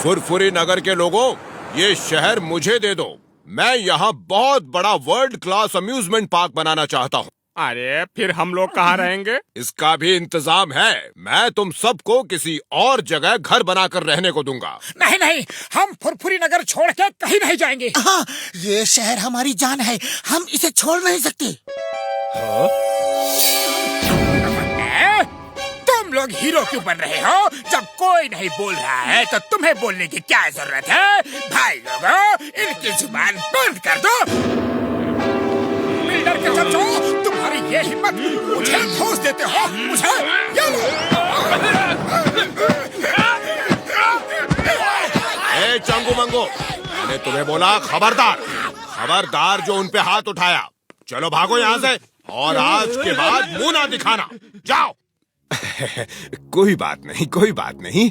फुरफुरी नगर के लोगों, ये शहर मुझे दे दो। मैं यहाँ बहुत बड़ा वर्ल्ड क्लास अम्यूजमेंट पार्क बनाना चाहता हूँ। अरे फिर हम लोग कहाँ रहेंगे? इसका भी इंतजाम है। मैं तुम सबको किसी और जगह घर बनाकर रहने को दूंगा। नहीं नहीं, हम फुरफुरी नगर छोड़ के कहीं नहीं जाएंगे। हाँ, ये शहर हमारी जान है, हम इसे छोड़ नहीं सकते। हाँ? तुम लोग हीरो क्यों बन रहे हो? जब कोई नहीं बोल रहा है तो तुम्हें बोलने की क्या जरूरत है? भाई लोगों, इनकी जुबान बंद कर दो। बिल्डर के चमचों, तुम्हारी ये हिम्मत, मुझे ठोस देते हो? मुझे ये लो। ए चंगू मंगू, मैंने तुम्हें बोला खबरदार। खबरदार जो उन पे हाथ उठाया। चलो भागो यहाँ से, और आज के बाद मुंह ना दिखाना। जाओ। कोई बात नहीं, कोई बात नहीं।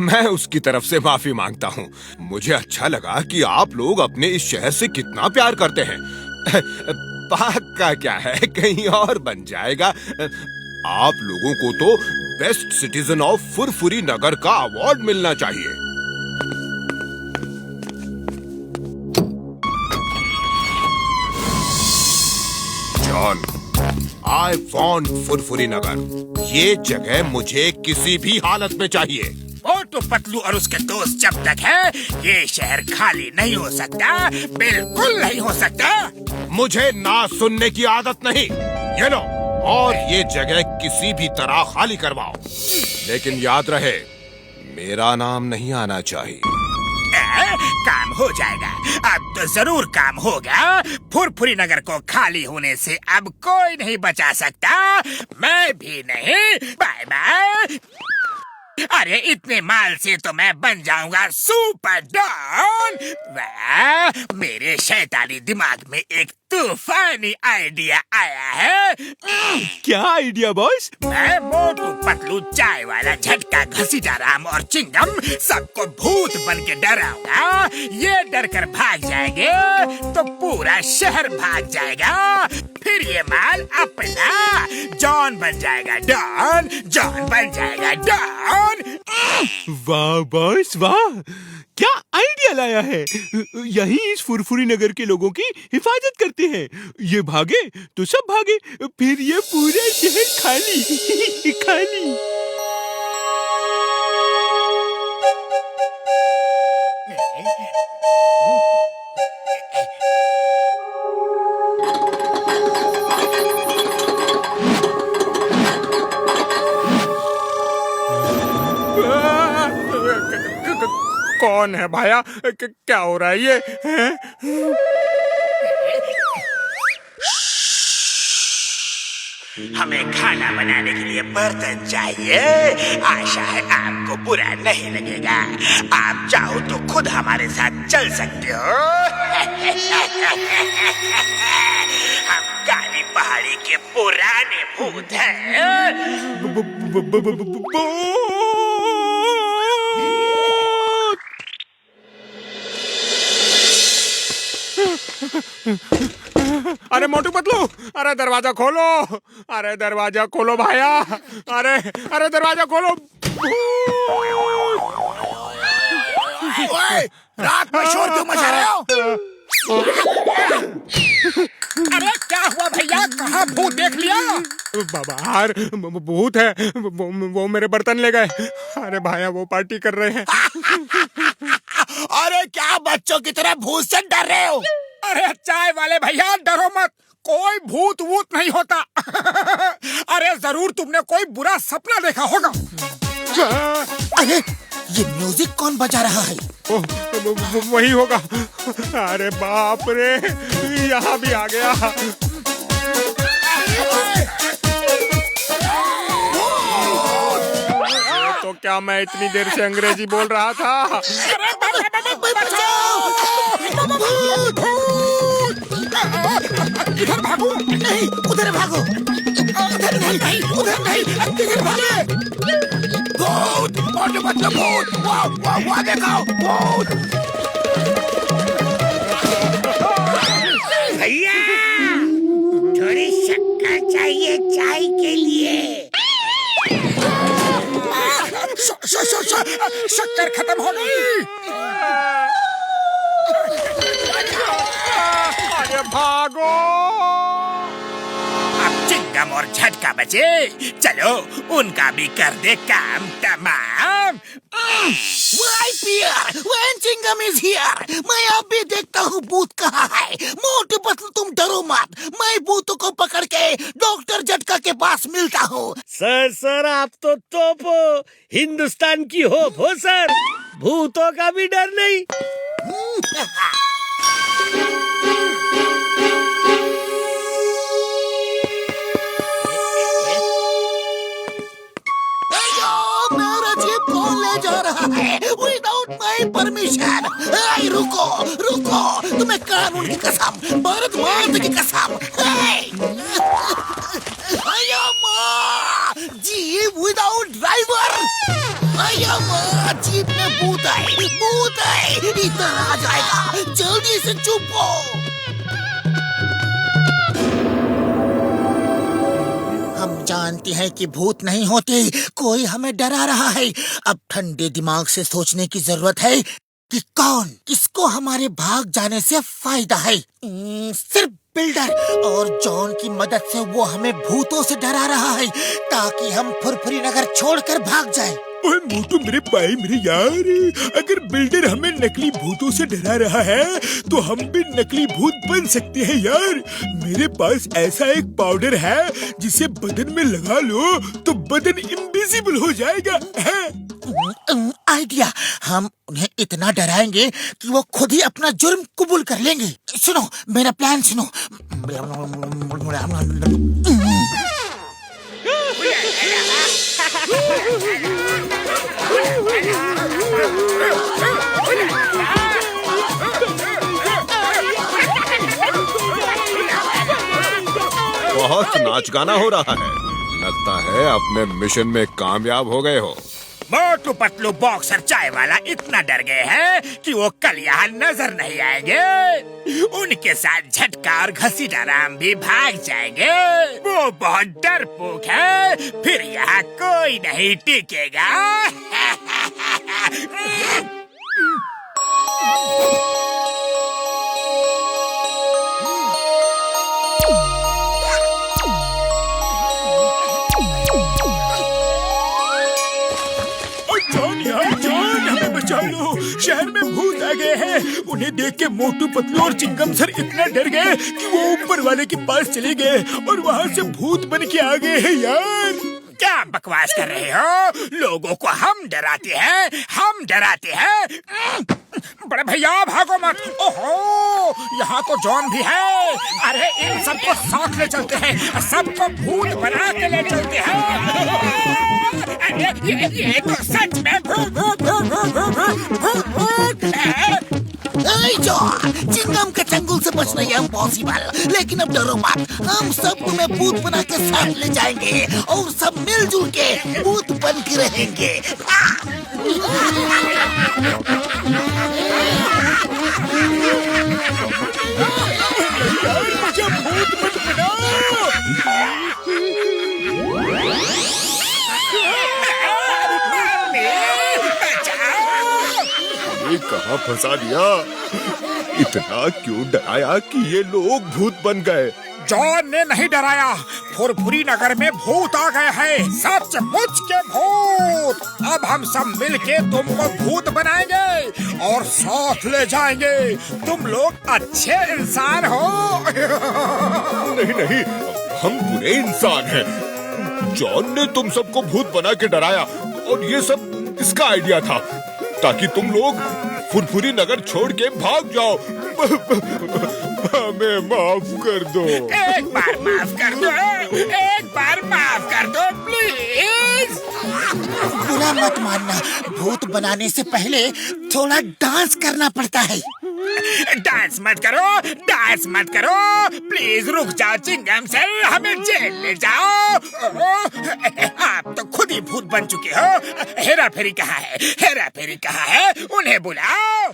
मैं उसकी तरफ से माफी मांगता हूँ। मुझे अच्छा लगा कि आप लोग अपने इस शहर से कितना प्यार करते हैं। पार्क का क्या है, कहीं और बन जाएगा। आप लोगों को तो बेस्ट सिटीजन ऑफ फुरफुरी नगर का अवार्ड मिलना चाहिए। जॉन, आई वॉन्ट फुरफुरी नगर। ये जगह मुझे किसी भी हालत में चाहिए। मोटू पतलू और उसके दोस्त जब तक है, ये शहर खाली नहीं हो सकता, बिल्कुल नहीं हो सकता। मुझे ना सुनने की आदत नहीं। ये लो, और ये जगह किसी भी तरह खाली करवाओ। लेकिन याद रहे, मेरा नाम नहीं आना चाहिए। काम हो जाएगा। अब तो जरूर काम होगा। फुरफुरी नगर को खाली होने से अब कोई नहीं बचा सकता, मैं भी नहीं। Bye bye. अरे इतने माल से तो मैं बन जाऊंगा सुपर डॉन। वाह, मेरे शैतानी दिमाग में एक तूफानी आइडिया आया है। क्या आइडिया बॉस? मैं मोटू पतलू, चाय वाला, झटका, घसीटा राम और चिंगम सबको भूत बन के डराऊंगा। ये डर कर भाग जाएंगे तो पूरा शहर भाग जाएगा। फिर ये माल अपना। जॉन बन जाएगा डॉन, जॉन बन जाएगा डॉन। वाह बॉस वाह, क्या आइडिया लाया है। यही इस फुरफुरी नगर के लोगों की हिफाजत करते हैं। ये भागे तो सब भागे, फिर ये पूरा शहर खाली खाली। कौन है भाया? क्या हो रहा है ये? हमें खाना बनाने के लिए बर्तन चाहिए। आशा है आपको बुरा नहीं लगेगा। आप चाहो तो खुद हमारे साथ चल सकते हो। हम काली पहाड़ी के पुराने भूत हैं। अरे मोटू पतलू, अरे दरवाजा खोलो, अरे दरवाजा खोलो भाया, अरे अरे दरवाजा खोलो। ओए, रात में शोर क्यों मचा रहे हो? अरे क्या हुआ भैया, कहाँ भूत देख लिया? बाहर भूत है, वो मेरे बर्तन ले गए। अरे भाया वो पार्टी कर रहे हैं। अरे क्या बच्चों की तरह भूत से डर रहे हो? अरे चाय वाले भैया डरो मत, कोई भूत वूत नहीं होता। अरे जरूर तुमने कोई बुरा सपना देखा होगा। अरे ये म्यूजिक कौन बजा रहा है? वही होगा। अरे बाप रे, यहाँ भी आ गया। तो क्या मैं इतनी देर से अंग्रेजी बोल रहा था? इधर भागो। नहीं, उधर भागो। उधर नहीं, उधर नहीं, इधर भागे। भूत, मोटू पतलू भूत। वाह वाह वाह, देखो भूत। भैया थोड़ी शक्कर चाहिए चाय के लिए। शक्कर खत्म हो गई। अरे भागो। अब चिंगम और झटका बचे, चलो उनका भी कर दे काम तमाम। Why fear? When Chingam is here, मैं अब भी देखता हूँ भूत कहाँ है। मोटू पतलू तुम डरो मत, मैं भूतों को पकड़ के डॉक्टर झटका के पास मिलता हूँ। सर आप तो तोप हो, हिंदुस्तान की होप हो सर, भूतों का भी डर नहीं। मेरा जीप कौन ले जा रहा है विदाउट माई परमिशन? रुको रुको, तुम्हें कानून की कसम, भारत माता की कसम। Jeep without driver. जीप में भूत है, इधर आ जाएगा, जल्दी से चुप हो। हम जानते हैं कि भूत नहीं होते, कोई हमें डरा रहा है। अब ठंडे दिमाग से सोचने की जरूरत है कि कौन किसको हमारे भाग जाने से फायदा है। सिर्फ बिल्डर और जॉन की मदद से वो हमें भूतों से डरा रहा है ताकि हम फुरफुरी नगर छोड़कर भाग जाएं। ओए मोटू मेरे भाई मेरे यार, अगर बिल्डर हमें नकली भूतों से डरा रहा है तो हम भी नकली भूत बन सकते हैं यार। मेरे पास ऐसा एक पाउडर है जिसे बदन में लगा लो तो बदन इनविजिबल हो जाएगा है? आइडिया, हम उन्हें इतना डराएंगे कि वो खुद ही अपना जुर्म कबूल कर लेंगे। सुनो मेरा प्लान सुनो। बहुत नाच गाना हो रहा है, लगता है अपने मिशन में कामयाब हो गए हो। मोटू पतलू बॉक्सर चाय वाला इतना डर गए हैं कि वो कल यहाँ नजर नहीं आएंगे। उनके साथ झटका और घसीटा राम भी भाग जाएंगे। वो बहुत डरपोक है, फिर यहाँ कोई नहीं टिकेगा। शहर में भूत आ गए हैं। उन्हें देख के मोटू पतलू और चिंगम सर इतना डर गए कि वो ऊपर वाले के पास चले गए और वहाँ से भूत बन के आ गए हैं यार। क्या बकवास कर रहे हो? लोगों को हम डराते हैं। बड़े भैया भागो मत। ओहो, यहाँ तो जॉन भी है। अरे इन सबको साथ ले चलते हैं, सबको भूत बना के ले चलते हैं। ये तो सच में भूत है। जॉन, चिंगम के चंगुल से बचना ये इम्पॉसिबल, लेकिन अब डरो मत, हम सब तुम्हें भूत बना के साथ ले जाएंगे और सब मिलजुल के भूत बन के रहेंगे। मुझे भूत मत बनाओ। ये कहाँ फंसा दिया? इतना क्यों डराया कि ये लोग भूत बन गए? जॉन ने नहीं डराया, फुरफुरी नगर में भूत आ गए हैं, सचमुच के भूत। अब हम सब मिलके तुमको भूत बनाएंगे और साथ ले जाएंगे। तुम लोग अच्छे इंसान हो। नहीं, हम बुरे इंसान हैं। जॉन ने तुम सबको भूत बना के डराया और ये सब इसका आइडिया था ताकि तुम लोग फुरफुरी नगर छोड़ के भाग जाओ। हमें माफ कर दो। एक बार माफ कर दो प्लीज। बुरा मत मानना, भूत बनाने से पहले थोड़ा डांस करना पड़ता है। डांस मत करो प्लीज। रुक जाओ चिंगम सर, हमें जेल ले जाओ। आप तो खुद ही भूत बन चुके हो। हेरा फेरी कहाँ है? उन्हें बुलाओ।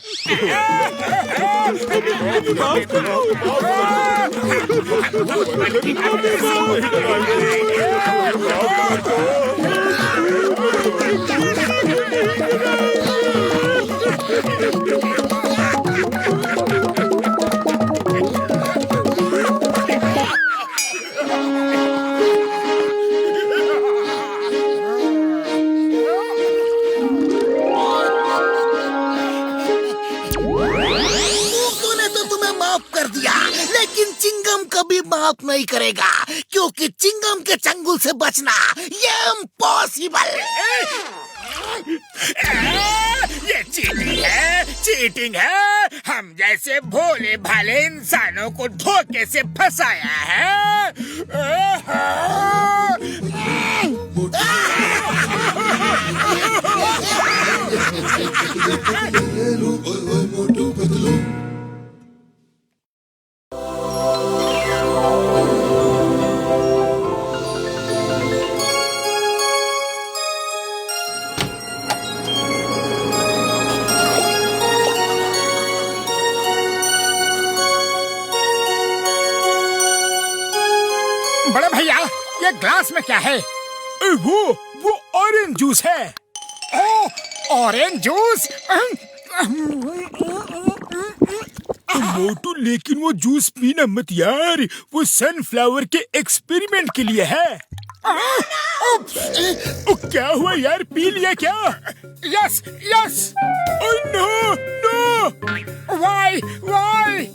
हेल्प नहीं करेगा, क्योंकि चिंगम के चंगुल से बचना ये इम्पॉसिबल। ये चीटिंग है। हम जैसे भोले भाले इंसानों को धोखे से फंसाया है। बड़े भैया, ये ग्लास में क्या है? वो ऑरेंज जूस है। ओह, ऑरेंज जूस। मोटू, लेकिन वो जूस पीना मत यार, वो सनफ्लावर के एक्सपेरिमेंट के लिए है। क्या हुआ यार, पी लिया क्या? Yes yes. No no, why why.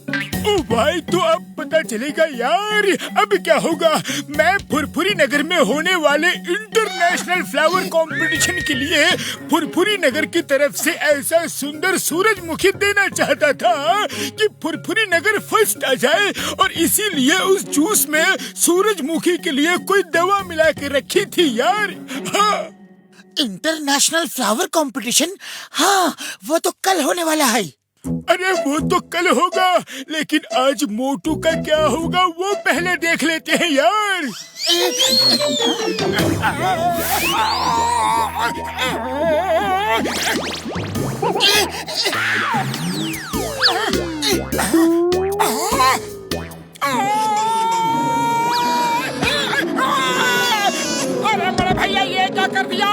भाई तो अब पता चलेगा यार। अब क्या होगा? मैं फुरफुरी नगर में होने वाले इंटरनेशनल फ्लावर कंपटीशन के लिए फुरफुरी नगर की तरफ से ऐसा सुंदर सूरजमुखी देना चाहता था कि फुरफुरी नगर फर्स्ट आ जाए, और इसीलिए उस जूस में सूरजमुखी के लिए कोई दवा मिला के रखी थी यार। हाँ। International flower competition? हाँ, वो तो कल होने वाला है। अरे वो तो कल होगा, लेकिन आज मोटू का क्या होगा वो पहले देख लेते हैं यार। अरे बड़े भैया, ये क्या कर दिया?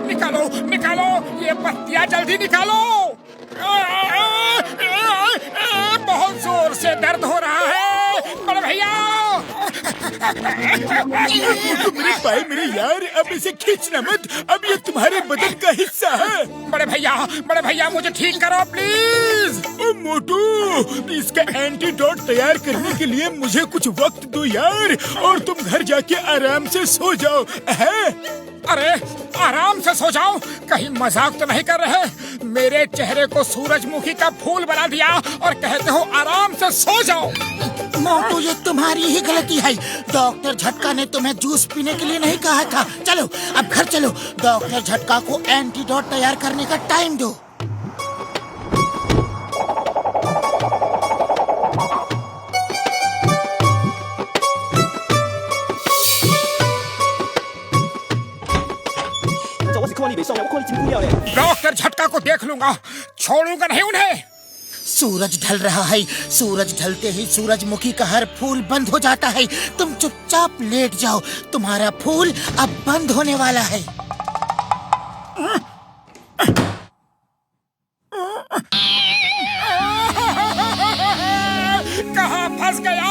निकालो निकालो, ये पत्तियां जल्दी निकालो। बहुत जोर से दर्द हो रहा है बड़े भैया। मेरे पाए मेरे यार, अब इसे खींचना मत, अब ये तुम्हारे बदन का हिस्सा है। बड़े भैया मुझे ठीक करो प्लीज। ओ मोटू, इसका एंटीडोट तैयार करने के लिए मुझे कुछ वक्त दो यार, और तुम घर जाके आराम से सो जाओ है। अरे आराम से सो जाओ? कहीं मजाक तो नहीं कर रहे? मेरे चेहरे को सूरजमुखी का फूल बना दिया और कहते हो आराम से सो जाओ। मोटू, ये तुम्हारी ही गलती है। डॉक्टर झटका ने तुम्हें जूस पीने के लिए नहीं कहा था। चलो अब घर चलो, डॉक्टर झटका को एंटीडोट तैयार करने का टाइम दो। डॉक्टर झटका को देख लूंगा, छोड़ूंगा नहीं उन्हें। सूरज ढल रहा है, सूरज ढलते ही सूरजमुखी का हर फूल बंद हो जाता है। तुम चुपचाप लेट जाओ, तुम्हारा फूल अब बंद होने वाला है। कहाँ फंस गया?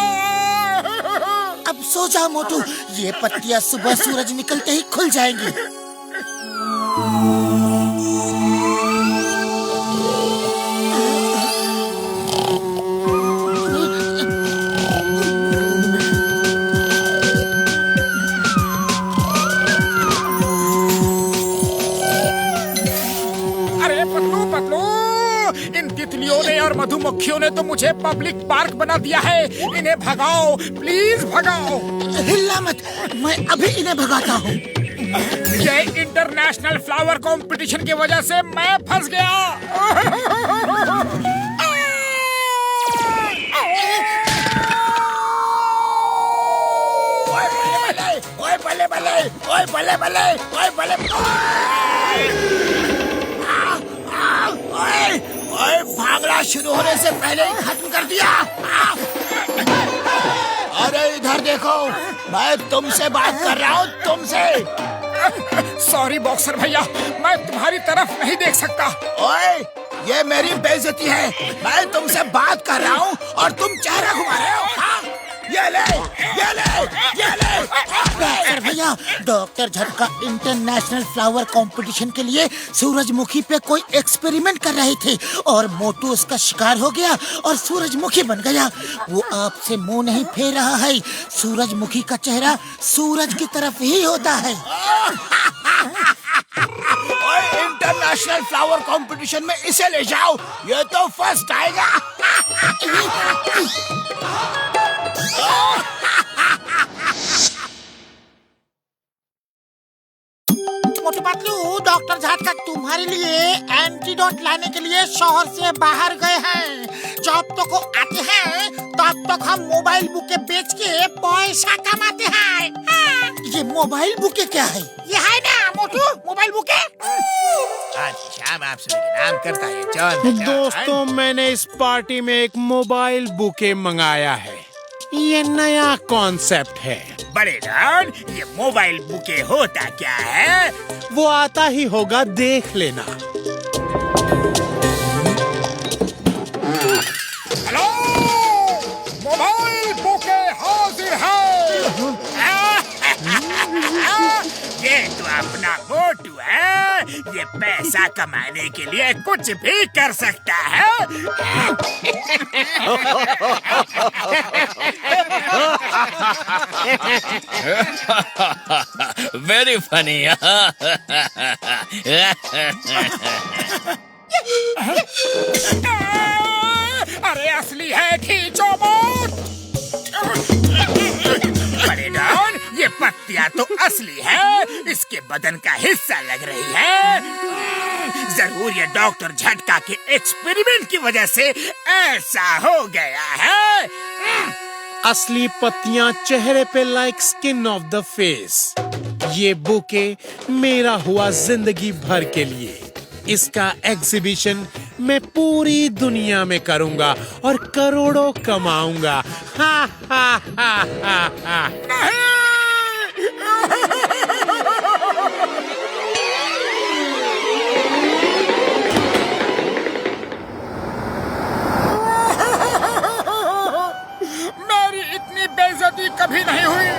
अब सो जाओ मोटू, ये पत्तियां सुबह सूरज निकलते ही खुल जाएंगी। अरे पतलू पतलू, इन तितलियों ने और मधुमक्खियों ने तो मुझे पब्लिक पार्क बना दिया है। इन्हें भगाओ, प्लीज भगाओ। हिल्ला मत, मैं अभी इन्हें भगाता हूँ। ये इंटरनेशनल फ्लावर कंपटीशन की वजह से मैं फंस गया। ओए बल्ले बल्ले, ओए बल्ले बल्ले, ओए बल्ले। ओए भागना शुरू होने से पहले ही खत्म कर दिया। अरे इधर देखो, मैं तुमसे बात कर रहा हूँ, तुमसे। सॉरी बॉक्सर भैया, मैं तुम्हारी तरफ नहीं देख सकता। ओए, ये मेरी बेइज्जती है। मैं तुमसे बात कर रहा हूँ और तुम चेहरा घुमा रहे हो। हाँ? ये ले, ये ले, ये ले। डॉक्टर भैया, डॉक्टर झटका इंटरनेशनल फ्लावर कंपटीशन के लिए सूरजमुखी पे कोई एक्सपेरिमेंट कर रहे थे और मोटू उसका शिकार हो गया और सूरजमुखी बन गया। वो आपसे मुंह नहीं फेर रहा है। सूरजमुखी का चेहरा सूरज की तरफ ही होता है। इंटरनेशनल फ्लावर कंपटीशन में इसे ले जाओ, ये तो फर्स्ट आएगा। मोटू पतलू, डॉक्टर झटका तुम्हारे लिए एंटीडोट लाने के लिए शहर से बाहर गए हैं। जब तक वो आते हैं तब तक हम मोबाइल बुके बेच के पैसा कमाते हैं। हाँ। ये मोबाइल बुके क्या है? ये है ना मोटू, मोबाइल बुके। आज शाम आप सभी के नाम करता है जॉन। दोस्तों, मैंने इस पार्टी में एक मोबाइल बुके मंगाया है। ये नया कॉन्सेप्ट है। बड़े डॉन, ये मोबाइल बुके होता क्या है? वो आता ही होगा, देख लेना। हेलो, मोबाइल बुके हाजिर है। ये तो अपना मोटू है, ये पैसा कमाने के लिए कुछ भी कर सकता है। Very funny. अरे असली है, खींचो मत। बड़े डॉन, ये पत्तियां तो असली है, इसके बदन का हिस्सा लग रही है। जरूर ये डॉक्टर झटका के एक्सपेरिमेंट की वजह से ऐसा हो गया है। असली पत्तियां चेहरे पे like skin of the face. ये बुके मेरा हुआ जिंदगी भर के लिए। इसका एग्जीबिशन मैं पूरी दुनिया में करूंगा और करोड़ों कमाऊंगा। हा हा हा हा हा। मेरी इतनी बेइज्जती कभी नहीं हुई।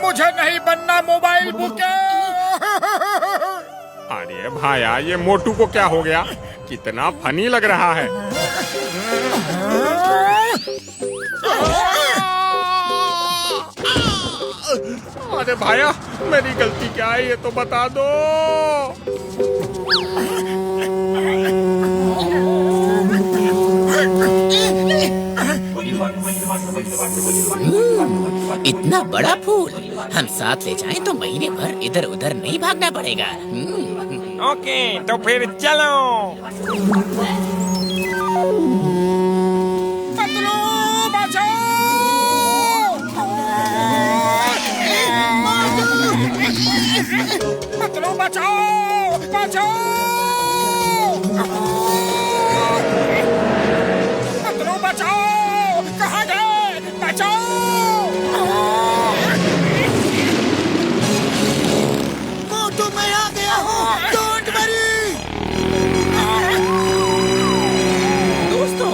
मुझे नहीं बनना मोबाइल बुके। अरे भाया, ये मोटू को क्या हो गया? कितना फनी लग रहा है। अरे भाया, मेरी गलती क्या है ये तो बता दो। इतना बड़ा फूल हम साथ ले जाएं तो महीने भर इधर उधर नहीं भागना पड़ेगा। ओके, तो फिर चलो। पतलू बचाओ! पतलू बचाओ! बचाओ! पतलू बचाओ! कहाँ गए? बचाओ! मोटू, मैं आ गया हूँ। Don't worry. दोस्तों,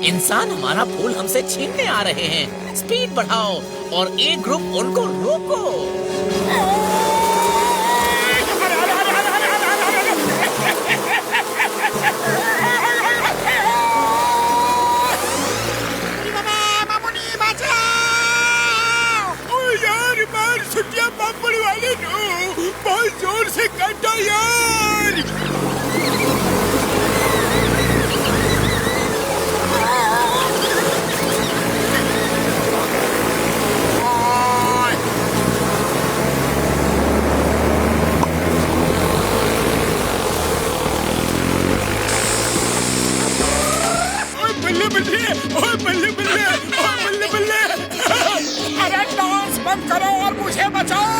इंसान हमारा फूल हमसे छीनने आ रहे हैं। स्पीड बढ़ाओ और एक ग्रुप उनको रोको। यार, मार छुट्टियां पापड़ी वाले नो, बहुत जोर से काटा यार। बल्ले बल्ले, ओए बल्ले बल्ले, ओए बल्ले बल्ले। अरे डांस बंद करो और मुझे बचाओ।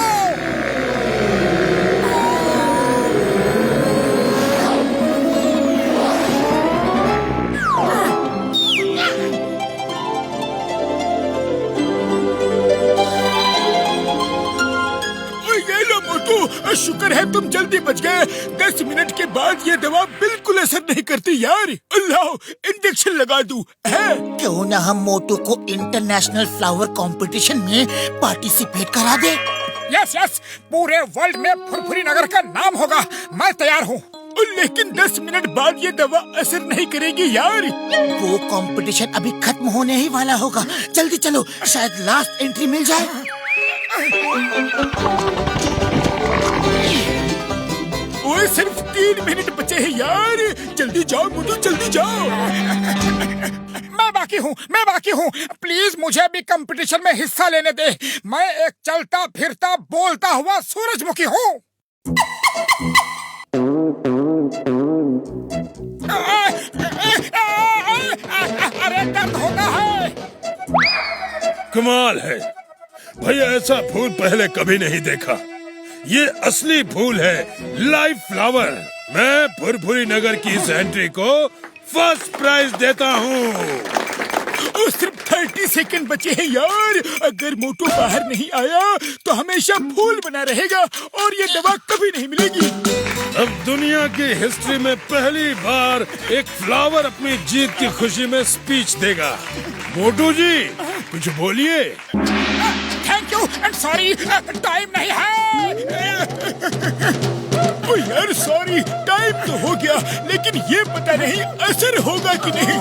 मोटू, शुक्र है तुम जल्दी बच गए। 10 मिनट के बाद ये दवा बिल्कुल असर नहीं करती यार। अल्लाह, इंजेक्शन लगा दूं है? क्यों ना हम मोटू को इंटरनेशनल फ्लावर कंपटीशन में पार्टिसिपेट करा दे? यस यस, पूरे वर्ल्ड में फुरफुरी नगर का नाम होगा। मैं तैयार हूँ। लेकिन 10 मिनट बाद ये दवा असर नहीं करेगी यार। वो कंपटीशन अभी खत्म होने ही वाला होगा। जल्दी चलो, शायद लास्ट एंट्री मिल जाए। ओए, सिर्फ 3 मिनट बचे हैं यार। जल्दी जाओ मोटू, जल्दी जाओ। मैं बाकी हूँ। प्लीज मुझे भी कंपटीशन में हिस्सा लेने दे। मैं एक चलता फिरता बोलता हुआ सूरजमुखी हूँ। अरे दर्द होता है। कमाल है भैया, ऐसा फूल पहले कभी नहीं देखा। ये असली फूल है, लाइव फ्लावर। मैं फुरफुरी नगर की इस एंट्री को फर्स्ट प्राइज देता हूँ। सिर्फ 30 सेकंड बचे हैं यार। अगर मोटू बाहर नहीं आया तो हमेशा फूल बना रहेगा और ये दवा कभी नहीं मिलेगी। अब दुनिया की हिस्ट्री में पहली बार एक फ्लावर अपनी जीत की खुशी में स्पीच देगा। मोटू जी, कुछ बोलिए। Thank you and sorry, time नहीं है। ओ यार सॉरी, टाइम तो हो गया, लेकिन ये पता नहीं असर होगा कि नहीं।